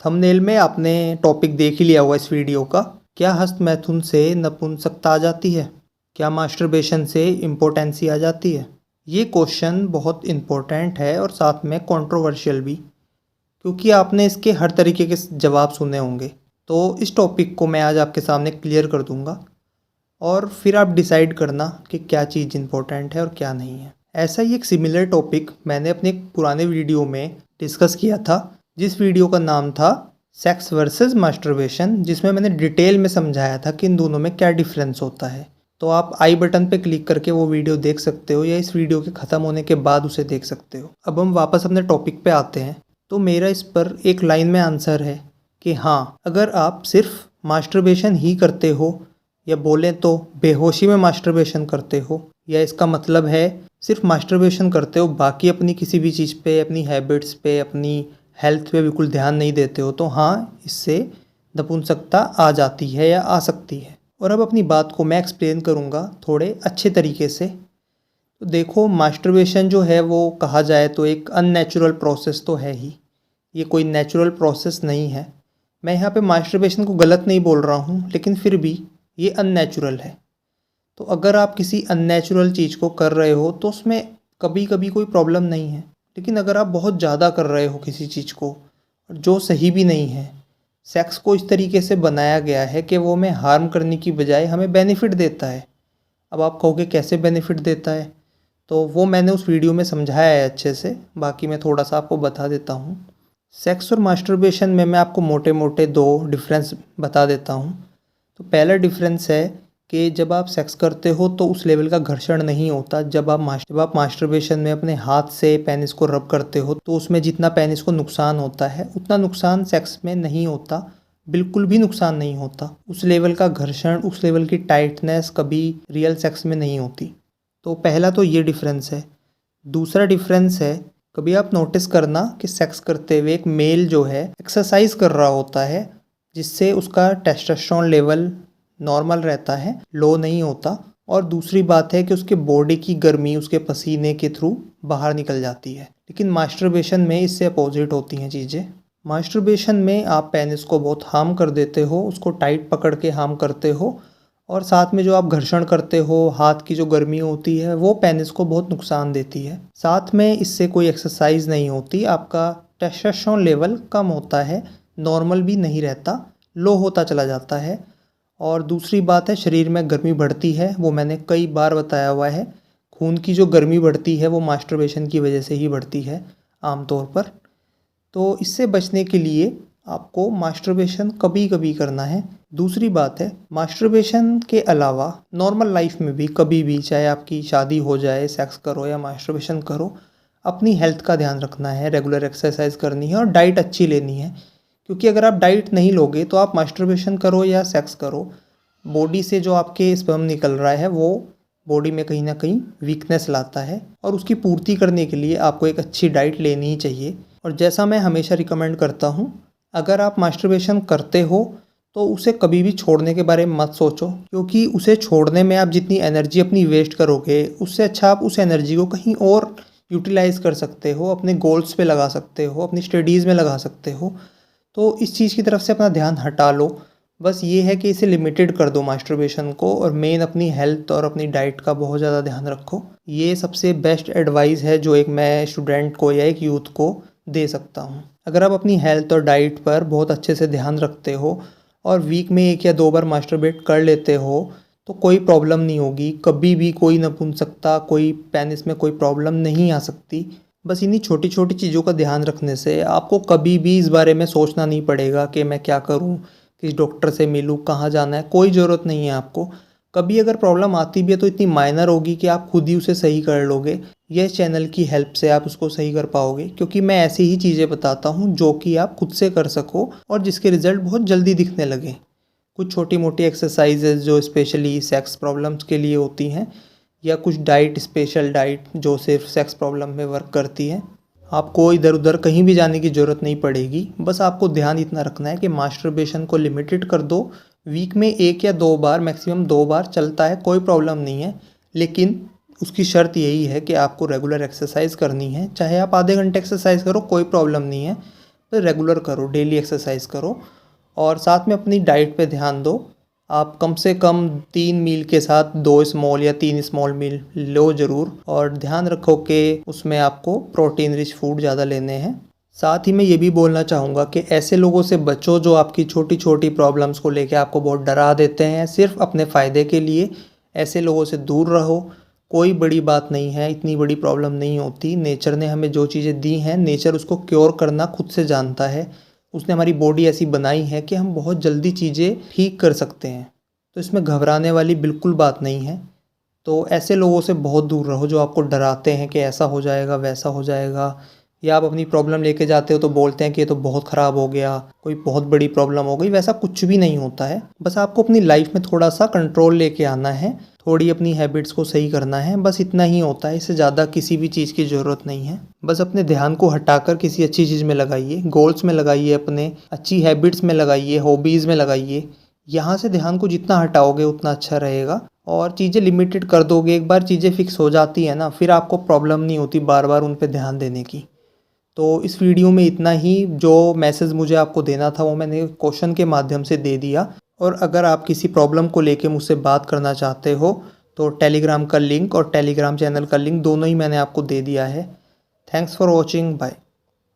Thumbnail में आपने topic देख ही लिया होगा इस वीडियो का। क्या हस्तमैथुन से नपुंसकता आ जाती है? क्या मास्टरबेशन से इम्पोटेंसी आ जाती है? ये क्वेश्चन बहुत इम्पोर्टेंट है और साथ में कंट्रोवर्शियल भी, क्योंकि आपने इसके हर तरीके के जवाब सुने होंगे। तो इस टॉपिक को मैं आज आपके सामने क्लियर कर दूंगा और फिर आप डिसाइड करना कि क्या चीज़ इम्पोर्टेंट है और क्या नहीं है। ऐसा ही एक सिमिलर टॉपिक मैंने अपने एक पुराने वीडियो में डिस्कस किया था, जिस वीडियो का नाम था सेक्स वर्सेस मास्टरबेशन, जिसमें मैंने डिटेल में समझाया था कि इन दोनों में क्या डिफरेंस होता है। तो आप आई बटन पे क्लिक करके वो वीडियो देख सकते हो या इस वीडियो के ख़त्म होने के बाद उसे देख सकते हो। अब हम वापस अपने टॉपिक पे आते हैं। तो मेरा इस पर एक लाइन में आंसर है कि हाँ, अगर आप सिर्फ मास्टरबेशन ही करते हो या बोलें तो बेहोशी में मास्टरबेशन करते हो, या इसका मतलब है सिर्फ मास्टरबेशन करते हो, बाकी अपनी किसी भी चीज़ पे, अपनी हैबिट्स पे, अपनी हेल्थ पे बिल्कुल ध्यान नहीं देते हो, तो हाँ, इससे नपुंसकता आ जाती है या आ सकती है। और अब अपनी बात को मैं एक्सप्लेन करूँगा थोड़े अच्छे तरीके से। तो देखो, मास्टरबेशन जो है वो कहा जाए तो एक अननेचुरल प्रोसेस तो है ही, ये कोई नेचुरल प्रोसेस नहीं है। मैं यहाँ पे मास्टरबेशन को गलत नहीं बोल रहा हूँ, लेकिन फिर भी ये अननेचुरल है। तो अगर आप किसी अननेचुरल चीज़ को कर रहे हो तो उसमें कभी कभी कोई प्रॉब्लम नहीं है, लेकिन अगर आप बहुत ज़्यादा कर रहे हो किसी चीज़ को और जो सही भी नहीं है, सेक्स को इस तरीके से बनाया गया है कि वो हमें हार्म करने की बजाय हमें बेनिफिट देता है। अब आप कहोगे कैसे बेनिफिट देता है, तो वो मैंने उस वीडियो में समझाया है अच्छे से, बाकी मैं थोड़ा सा आपको बता देता हूँ। सेक्स और मास्टरबेशन में मैं आपको मोटे मोटे दो डिफरेंस बता देता हूँ। तो पहला डिफरेंस है कि जब आप सेक्स करते हो तो उस लेवल का घर्षण नहीं होता। जब आप मास्टरबेशन में अपने हाथ से पेनिस को रब करते हो तो उसमें जितना पेनिस को नुकसान होता है उतना नुकसान सेक्स में नहीं होता, बिल्कुल भी नुकसान नहीं होता। उस लेवल का घर्षण, उस लेवल की टाइटनेस कभी रियल सेक्स में नहीं होती। तो पहला तो ये डिफरेंस है। दूसरा डिफरेंस है, कभी आप नोटिस करना कि सेक्स करते हुए एक मेल जो है एक्सरसाइज कर रहा होता है, जिससे उसका टेस्टोस्टेरोन लेवल नॉर्मल रहता है, लो नहीं होता। और दूसरी बात है कि उसके बॉडी की गर्मी उसके पसीने के थ्रू बाहर निकल जाती है। लेकिन मास्टरबेशन में इससे अपोजिट होती हैं चीज़ें। मास्टरबेशन में आप पेनिस को बहुत हार्म कर देते हो, उसको टाइट पकड़ के हार्म करते हो, और साथ में जो आप घर्षण करते हो, हाथ की जो गर्मी होती है वो पेनिस को बहुत नुकसान देती है। साथ में इससे कोई एक्सरसाइज नहीं होती, आपका टेस्टोस्टेरोन लेवल कम होता है, नॉर्मल भी नहीं रहता, लो होता चला जाता है। और दूसरी बात है, शरीर में गर्मी बढ़ती है, वो मैंने कई बार बताया हुआ है। खून की जो गर्मी बढ़ती है वो मास्टरबेशन की वजह से ही बढ़ती है आमतौर पर। तो इससे बचने के लिए आपको मास्टरबेशन कभी कभी करना है। दूसरी बात है, मास्टरबेशन के अलावा नॉर्मल लाइफ में भी कभी भी, चाहे आपकी शादी हो जाए, सेक्स करो या मास्टरबेशन करो, अपनी हेल्थ का ध्यान रखना है, रेगुलर एक्सरसाइज करनी है और डाइट अच्छी लेनी है। क्योंकि अगर आप डाइट नहीं लोगे तो आप मास्टरबेशन करो या सेक्स करो, बॉडी से जो आपके स्पर्म निकल रहा है वो बॉडी में कहीं ना कहीं वीकनेस लाता है, और उसकी पूर्ति करने के लिए आपको एक अच्छी डाइट लेनी ही चाहिए। और जैसा मैं हमेशा रिकमेंड करता हूँ, अगर आप मास्टरबेशन करते हो तो उसे कभी भी छोड़ने के बारे में मत सोचो, क्योंकि उसे छोड़ने में आप जितनी एनर्जी अपनी वेस्ट करोगे, उससे अच्छा आप उस एनर्जी को कहीं और यूटिलाइज कर सकते हो, अपने गोल्स पे लगा सकते हो, अपनी स्टडीज़ में लगा सकते हो। तो इस चीज़ की तरफ से अपना ध्यान हटा लो। बस ये है कि इसे लिमिटेड कर दो मास्टरबेशन को, और मेन अपनी हेल्थ और अपनी डाइट का बहुत ज़्यादा ध्यान रखो। ये सबसे बेस्ट एडवाइस है जो एक मैं स्टूडेंट को या एक यूथ को दे सकता हूँ। अगर आप अपनी हेल्थ और डाइट पर बहुत अच्छे से ध्यान रखते हो और वीक में 1 या 2 बार मास्टरबेट कर लेते हो तो कोई प्रॉब्लम नहीं होगी, कभी भी कोई नपुंसकता, कोई पेनिस में कोई प्रॉब्लम नहीं आ सकती। बस इन्हीं छोटी छोटी चीज़ों का ध्यान रखने से आपको कभी भी इस बारे में सोचना नहीं पड़ेगा कि मैं क्या करूं, किस डॉक्टर से मिलूं, कहाँ जाना है, कोई ज़रूरत नहीं है आपको। कभी अगर प्रॉब्लम आती भी है तो इतनी माइनर होगी कि आप खुद ही उसे सही कर लोगे, यह चैनल की हेल्प से आप उसको सही कर पाओगे, क्योंकि मैं ऐसी ही चीज़ें बताता हूँ जो कि आप खुद से कर सको और जिसके रिजल्ट बहुत जल्दी दिखने लगे। कुछ छोटी मोटी एक्सरसाइजेज जो स्पेशली सेक्स प्रॉब्लम्स के लिए होती हैं, या कुछ डाइट, स्पेशल डाइट जो सिर्फ सेक्स प्रॉब्लम में वर्क करती है। आपको इधर उधर कहीं भी जाने की ज़रूरत नहीं पड़ेगी, बस आपको ध्यान इतना रखना है कि मास्टरबेशन को लिमिटेड कर दो। वीक में 1 या 2 बार, मैक्सिमम 2 बार चलता है, कोई प्रॉब्लम नहीं है। लेकिन उसकी शर्त यही है कि आपको रेगुलर एक्सरसाइज करनी है, चाहे आप आधे घंटे एक्सरसाइज करो, कोई प्रॉब्लम नहीं है। तो रेगुलर करो, डेली एक्सरसाइज करो और साथ में अपनी डाइट पे ध्यान दो। आप कम से कम 3 मील के साथ 2 स्मॉल या 3 स्मॉल मील लो ज़रूर, और ध्यान रखो कि उसमें आपको प्रोटीन रिच फूड ज़्यादा लेने हैं। साथ ही मैं ये भी बोलना चाहूँगा कि ऐसे लोगों से बचो जो आपकी छोटी छोटी प्रॉब्लम्स को लेके आपको बहुत डरा देते हैं सिर्फ अपने फ़ायदे के लिए। ऐसे लोगों से दूर रहो। कोई बड़ी बात नहीं है, इतनी बड़ी प्रॉब्लम नहीं होती। नेचर ने हमें जो चीज़ें दी हैं, नेचर उसको क्योर करना खुद से जानता है। उसने हमारी बॉडी ऐसी बनाई है कि हम बहुत जल्दी चीज़ें ठीक कर सकते हैं, तो इसमें घबराने वाली बिल्कुल बात नहीं है। तो ऐसे लोगों से बहुत दूर रहो जो आपको डराते हैं कि ऐसा हो जाएगा, वैसा हो जाएगा, या आप अपनी प्रॉब्लम लेके जाते हो तो बोलते हैं कि ये तो बहुत ख़राब हो गया, कोई बहुत बड़ी प्रॉब्लम हो गई। वैसा कुछ भी नहीं होता है। बस आपको अपनी लाइफ में थोड़ा सा कंट्रोल लेके आना है, थोड़ी अपनी हैबिट्स को सही करना है, बस इतना ही होता है। इससे ज़्यादा किसी भी चीज़ की ज़रूरत नहीं है। बस अपने ध्यान को हटाकर किसी अच्छी चीज़ में लगाइए, गोल्स में लगाइए, अपने अच्छी हैबिट्स में लगाइए, हॉबीज़ में लगाइए। यहाँ से ध्यान को जितना हटाओगे उतना अच्छा रहेगा, और चीज़ें लिमिटेड कर दोगे। एक बार चीज़ें फिक्स हो जाती है ना, फिर आपको प्रॉब्लम नहीं होती बार बार उन पे ध्यान देने की। तो इस वीडियो में इतना ही। जो मैसेज मुझे आपको देना था वो मैंने क्वेश्चन के माध्यम से दे दिया। और अगर आप किसी प्रॉब्लम को लेके मुझसे बात करना चाहते हो तो टेलीग्राम का लिंक और टेलीग्राम चैनल का लिंक दोनों ही मैंने आपको दे दिया है। Thanks for watching, bye.